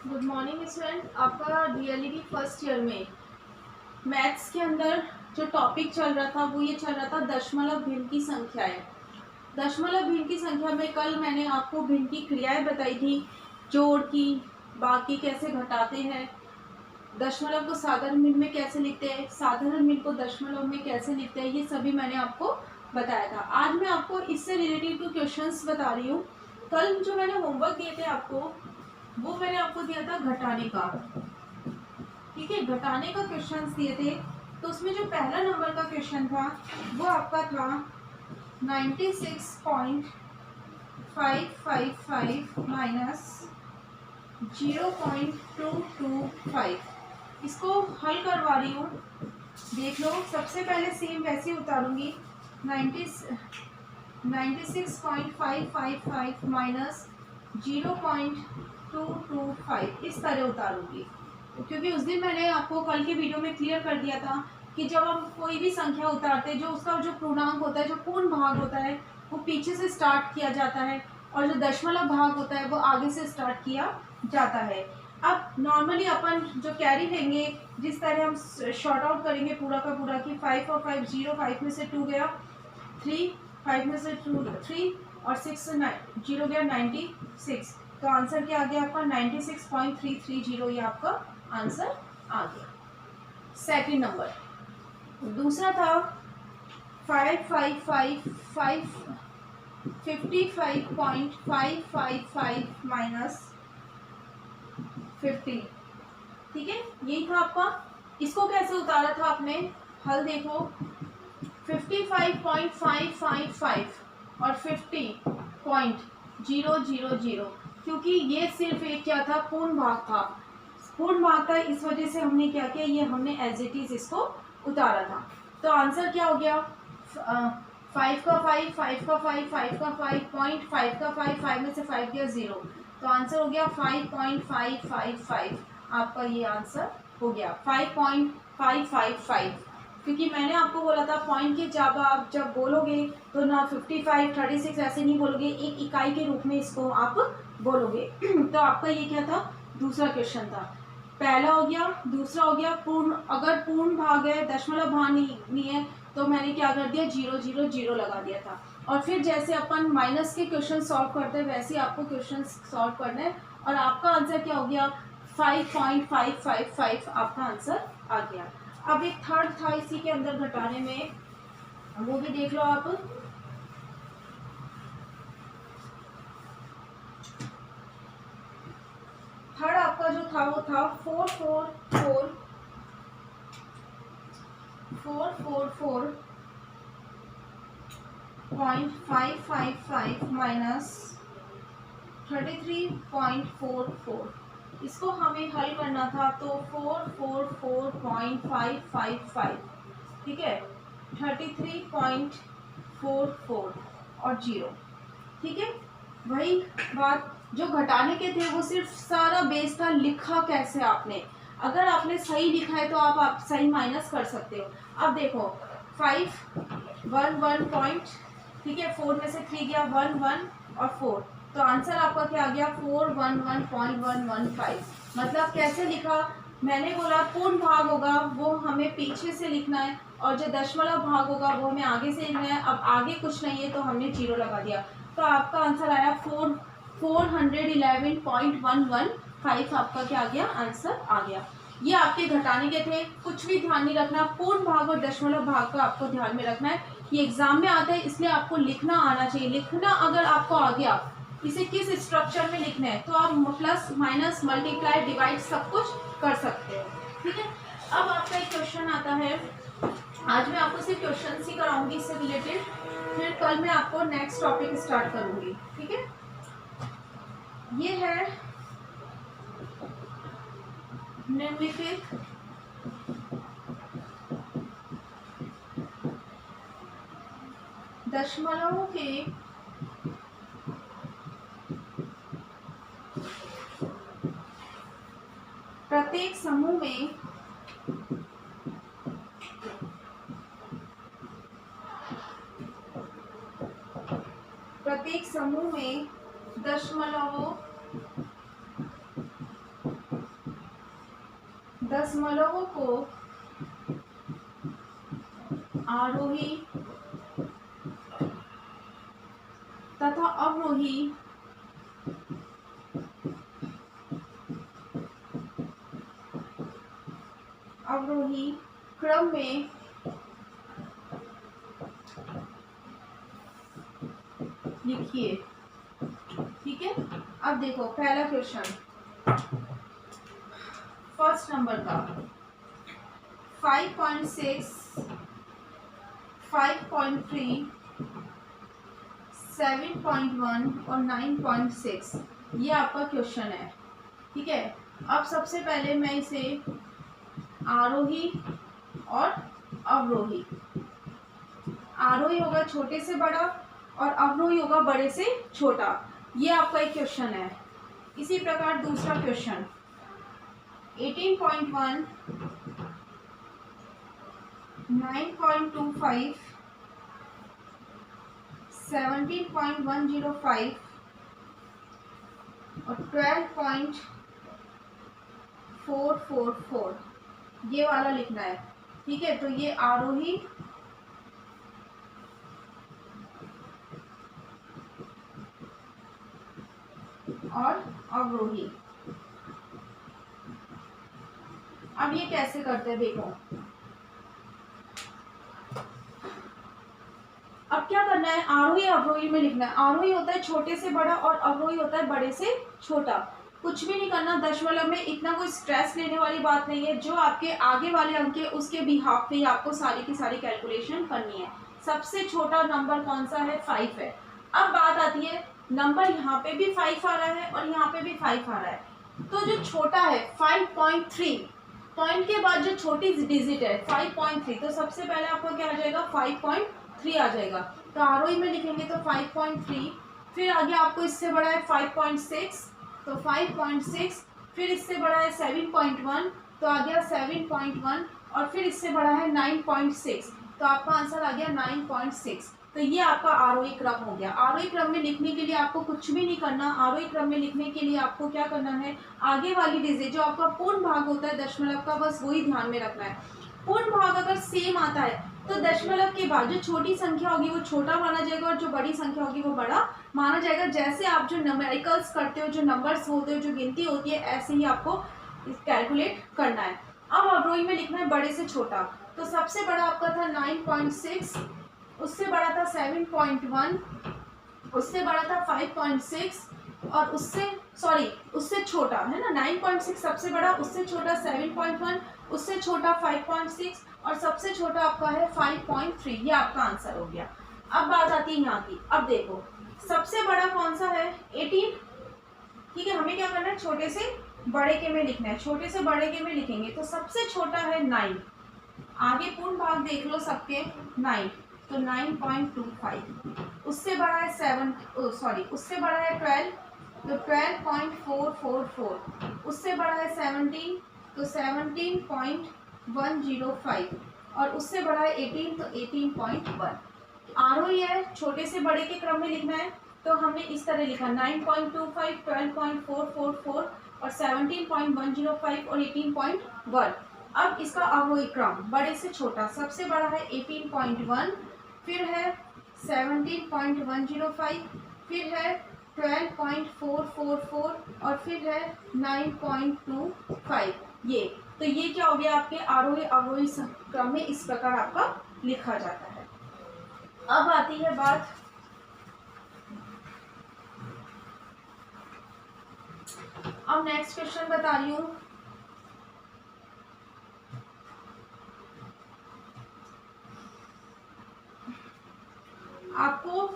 Good morning student. आपका DElEd first year में maths के अंदर जो टॉपिक चल रहा था वो ये चल रहा था दशमलव भिन्न की संख्याएं। दशमलव भिन्न की संख्या में कल मैंने आपको भिन्न की क्रियाएं बताई थी, जोड़ की, बाकी कैसे घटाते हैं, दशमलव को साधारण भिन्न में कैसे लिखते हैं, साधारण भिन्न को दशमलव में कैसे लिखते हैं, ये सभी मैंने आपको बताया था। आज मैं आपको इससे रिलेटेड कुछ क्वेश्चंस बता रही हूँ। कल जो मैंने होमवर्क दिए थे आपको, वो मैंने आपको दिया था घटाने का। ठीक है, घटाने का क्वेश्चंस दिए थे। तो उसमें जो पहला नंबर का क्वेश्चन था वो आपका था 96.555 माइनस 0.225। इसको हल करवा रही हूँ, देख लो। सबसे पहले सेम वैसे उतारूंगी 96.555 माइनस 0.225 इस तरह उतारूंगी, क्योंकि उस दिन मैंने आपको कल के वीडियो में क्लियर कर दिया था कि जब हम कोई भी संख्या उतारते हैं, जो उसका जो पूर्णांक होता है, जो पूर्ण भाग होता है, वो पीछे से स्टार्ट किया जाता है और जो दशमलव भाग होता है वो आगे से स्टार्ट किया जाता है। अब नॉर्मली अपन जो कैरी लेंगे, जिस तरह हम शॉर्ट आउट करेंगे पूरा का पूरा कि 5 और 5 0, 5 में से 2 गया 3, 5 में से 2 3 और 6 से 0 गया 96। तो आंसर क्या आ गया आपका 96.330, ये आपका आंसर आ गया। सेकंड नंबर, दूसरा था 55.555 माइनस 50। ठीक है, यही था आपका। इसको कैसे उतारा था आपने, हल देखो। 55.555 और 50.000, क्योंकि ये सिर्फ एक क्या था, पूर्ण भाग था। पूर्ण भाग था, इस वजह से हमने क्या किया, ये हमने एज इट इज इसको उतारा था। तो आंसर क्या हो गया, 5 का 5, 5 का 5, 5 का 5, 0.5 का 5, 5 में से 5 गया 0। तो आंसर हो गया 5.555। आपका ये आंसर हो गया 5.555, क्योंकि मैंने आपको बोला था पॉइंट के जब आप जब बोलोगे तो ना 55, 36 ऐसे नहीं बोलोगे, एक इकाई के रूप में इसको आप बोलोगे। तो आपका ये क्या था, दूसरा क्वेश्चन था। पहला हो गया, दूसरा हो गया पूर्ण। अगर पूर्ण भाग है, दशमलव भाग नहीं है, तो मैंने क्या कर दिया, 0 0 0 लगा दिया था। और फिर जैसे अपन माइनस के क्वेश्चन सॉल्व करते हैं वैसे आपको क्वेश्चन सॉल्व करना है। और आपका आंसर क्या हो गया, 5.555 आपका आंसर आ गया। अब एक थर्ड था इसी के अंदर घटाने में, वो भी देख लो आप। थर्ड आपका जो था वो था 444.555 माइनस 33.44। इसको हमें हल करना था, तो 444.555, ठीक है, 33.44 और 0। ठीक है, वही बात जो घटाने के थे वो सिर्फ सारा बेस था लिखा कैसे आपने। अगर आपने सही लिखा है तो आप सही माइनस कर सकते हो। अब देखो 511 पॉइंट, ठीक है, 4 में से 3 गया 1 1 और 4, तो आंसर आपका क्या आ गया 411.115। मतलब कैसे लिखा, मैंने बोला पूर्ण भाग होगा वो हमें पीछे से लिखना है और जो दशमलव भाग होगा वो हमें आगे से लिखना है। अब आगे कुछ नहीं है तो हमने 0 लगा दिया, तो आपका आंसर आया 411.115। आपका क्या आ गया, आंसर आ गया। ये आपके घटाने के थे, कुछ भी ध्यान नहीं रखना, पूर्ण भाग और दशमलव भाग का आपको ध्यान में रखना है। ये एग्जाम में आता है इसलिए आपको लिखना आना चाहिए। लिखना अगर आपको आ गया, इसे किस स्ट्रक्चर में लिखना है तो आप प्लस माइनस मल्टीप्लाई डिवाइड सब कुछ कर सकते हो। ठीक है, अब आपका एक क्वेश्चन आता है। आज मैं आपको सिर्फ क्वेश्चन ही कराऊंगी इससे रिलेटेड, फिर कल मैं आपको नेक्स्ट टॉपिक स्टार्ट करूंगी। ठीक है, ये है निम्नलिखित दशमलवों के प्रत्येक समूह में दशमलवों दशमलवों को आरोही तथा अवरोही क्रम में लिखिए। ठीक है, अब देखो पहला क्वेश्चन फर्स्ट नंबर का 5.6, 5.3, 7.1 और 9.6 ये आपका क्वेश्चन है। ठीक है, अब सबसे पहले मैं इसे आरोही और अवरोही, आरोही होगा छोटे से बड़ा और अवरोही होगा बड़े से छोटा, ये आपका एक क्वेश्चन है। इसी प्रकार दूसरा क्वेश्चन 18.1, 9.25, 17.105 और 12.444 ये वाला लिखना है। ठीक है, तो ये आरोही और अवरोही। अब ये कैसे करते हैं देखो, अब क्या करना है, आरोही अवरोही में लिखना है। आरोही होता है छोटे से बड़ा और अवरोही होता है बड़े से छोटा। कुछ भी नहीं करना, दशमलव में इतना कोई स्ट्रेस लेने वाली बात नहीं है। जो आपके आगे वाले अंक है उसके बिहाफ पे ही आपको सारी की सारी कैलकुलेशन करनी है। सबसे छोटा नंबर कौन सा है, 5 है। अब बात आती है, नंबर यहाँ पे भी 5 आ रहा है और यहाँ पे भी 5 आ रहा है, तो जो छोटा है 5.3, पॉइंट के बाद जो छोटी डिजिट है 5.3, तो सबसे पहले आपको क्या आ जाएगा, 5.3 आ जाएगा। तो आरोही में लिखेंगे तो 5.3, फिर आगे आपको इससे बड़ा है 5.6, तो 5.6, फिर इससे बड़ा है 7.1, तो आ गया 7.1, और फिर इससे बड़ा है 9.6, तो आपका आंसर आ गया 9.6। तो ये आपका आरोही क्रम हो गया। आरोही क्रम में लिखने के लिए आपको कुछ भी नहीं करना। आरोही क्रम में लिखने के लिए आपको क्या करना है, आगे वाली डिजिट जो आपका पूर्ण भाग होता है दशमलव का, बस वही ध्यान में रखना है। पूर्ण भाग अगर सेम आता है तो दशमलव के बाद जो छोटी संख्या होगी वो छोटा माना जाएगा और जो बड़ी संख्या होगी वो बड़ा माना जाएगा। जैसे आप जो न्यूमेरिकल्स करते हो, जो नंबर्स होते हो, जो गिनती होती है, ऐसे ही आपको कैलकुलेट करना है। अब अवरोही में लिखना है बड़े से छोटा, तो सबसे बड़ा आपका था 9.6, उससे बड़ा था 7.1, उससे बड़ा था 5.6, और उससे छोटा है ना 9.6 सबसे बड़ा, उससे छोटा 7.1, उससे छोटा 5.6 और सबसे छोटा आपका है 5.3। ये आपका आंसर हो गया। अब बात आती है यहाँ की। अब देखो सबसे बड़ा कौन सा है, 18। ठीक है, हमें क्या करना है, छोटे से बड़े के में लिखना है। छोटे से बड़े के में लिखेंगे तो सबसे छोटा है 9, आगे पूर्ण भाग देख लो सबके 9, तो 9.25, उससे बड़ा है उससे बड़ा है 12, तो 12.444, उससे बड़ा है 17, तो 17.105, और उससे बड़ा है 18, तो 18.1। आरोही है, छोटे से बड़े के क्रम में लिखना है, तो हमने इस तरह लिखा 9.25, 12.444 और 17.105 और 18.1। अब इसका अवरोही क्रम बड़े से छोटा, सबसे बड़ा है 18.1, फिर है 17.105, फिर है 12.444 और फिर है 9.25। ये तो ये क्या हो गया, आपके आरोही अवरोही क्रम में इस प्रकार आपका लिखा जाता है। अब आती है बात अब नेक्स्ट क्वेश्चन बता रही हूँ। आपको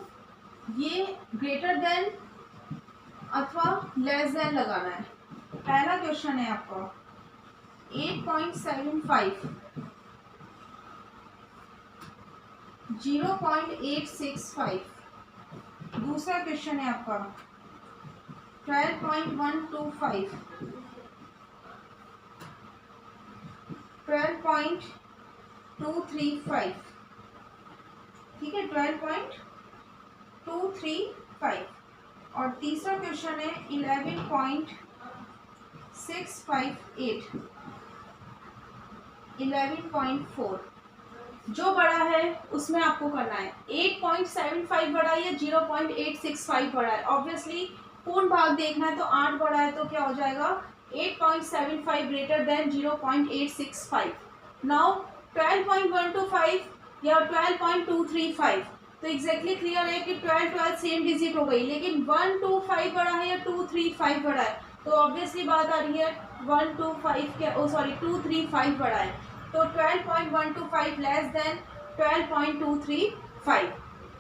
ये ग्रेटर देन अथवा लेस देन लगाना है। पहला क्वेश्चन है आपका 8.75, 0.865। दूसरा क्वेश्चन है आपका 12.125, 12.235। ठीक है, 12.235। और तीसरा क्वेश्चन है 11.658, 11.4 जो बड़ा है उसमें आपको करना है। 8.75 बड़ा है या 0.865 बड़ा है। ऑब्वियसली पूर्ण भाग देखना है तो 8 बड़ा है तो क्या हो जाएगा 8.75 ग्रेटर देन 0.865। नाउ 12.125 या 12.235 तो एग्जैक्टली क्लियर है कि 12 सेम डिजिट हो गई, लेकिन 125 बड़ा है या 235 बड़ा है तो ऑब्वियसली बात आ रही है 125 के 235 बड़ा है तो 12.125 लेस देन 12.235।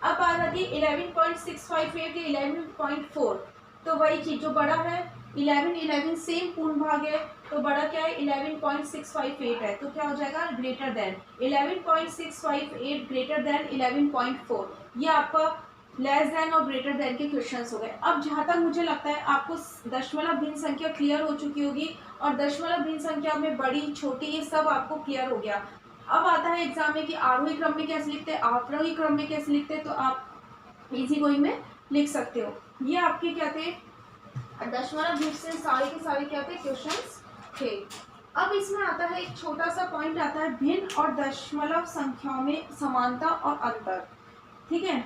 अब बात आती है 11.658 या 11.4 तो वही चीज जो बड़ा है 11 सेम पूर्ण भाग है तो बड़ा क्या है 11.658 है तो क्या हो जाएगा ग्रेटर देन 11.658 ग्रेटर देन 11.4। ये आपका लेस देन और ग्रेटर देन के क्वेश्चंस हो गए। अब जहाँ तक मुझे लगता है आपको दशमलव भिन्न संख्या क्लियर हो चुकी होगी और दशमलव भिन्न संख्या में बड़ी छोटी ये सब आपको क्लियर हो गया। अब आता है एग्जाम में कि आरोही क्रम में कैसे लिखते हैं, अवरोही क्रम में कैसे लिखते हैं, तो आप इजी गोइंग में लिख सकते हो। ये आपके क्या थे दशमलव भिन्न से सारे के सारे क्या थे क्वेश्चंस थे। अब इसमें आता है एक छोटा सा पॉइंट आता है भिन्न और दशमलव संख्याओं में समानता और अंतर। ठीक है,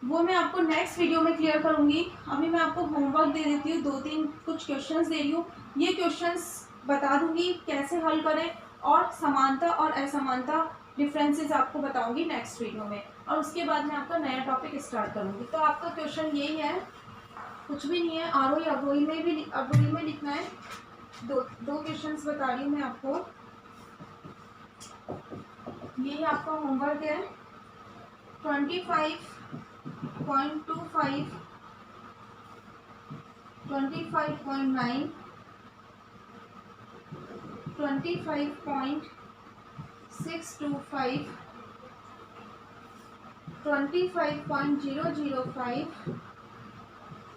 वो मैं आपको नेक्स्ट वीडियो में क्लियर करूंगी। अभी मैं आपको होमवर्क दे देती हूँ, 2-3 कुछ क्वेश्चंस दे रही हूँ। ये क्वेश्चंस बता दूंगी कैसे हल करें और समानता और असमानता डिफरेंसेस आपको बताऊंगी नेक्स्ट वीडियो में, और उसके बाद मैं आपका नया टॉपिक स्टार्ट करूंगी। तो आपका क्वेश्चन यही है, कुछ भी नहीं है, आरोही अवरोही में भी अवरोही में लिखना है। दो क्वेश्चंस बता रही हूँ मैं आपको। यही आपका होमवर्क है 25.25, 25.9, 25.625, 25.005,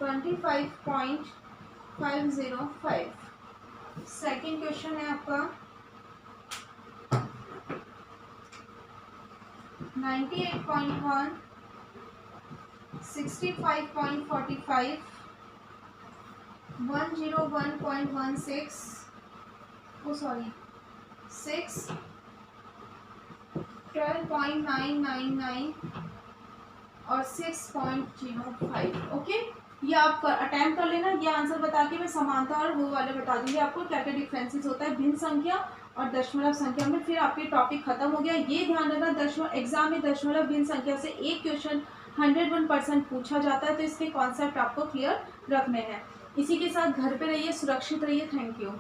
25.505। सेकेंड क्वेश्चन है आपका 98.1, 65.45, 101.16, 6, 12.999 और 6.05। ओके, ये आप अटेम्प्ट कर लेना। ये आंसर बता के मैं समानता और वो वाले बता दूंगी आपको क्या क्या डिफरेंसेस होता है भिन्न संख्या और दशमलव संख्या में। फिर आपके टॉपिक खत्म हो गया। ये ध्यान रखना एग्जाम में दशमलव भिन्न संख्या से एक क्वेश्चन 101% पूछा जाता है, तो इसके कॉन्सेप्ट आपको क्लियर रखने हैं। इसी के साथ घर पे रहिए, सुरक्षित रहिए। Thank you.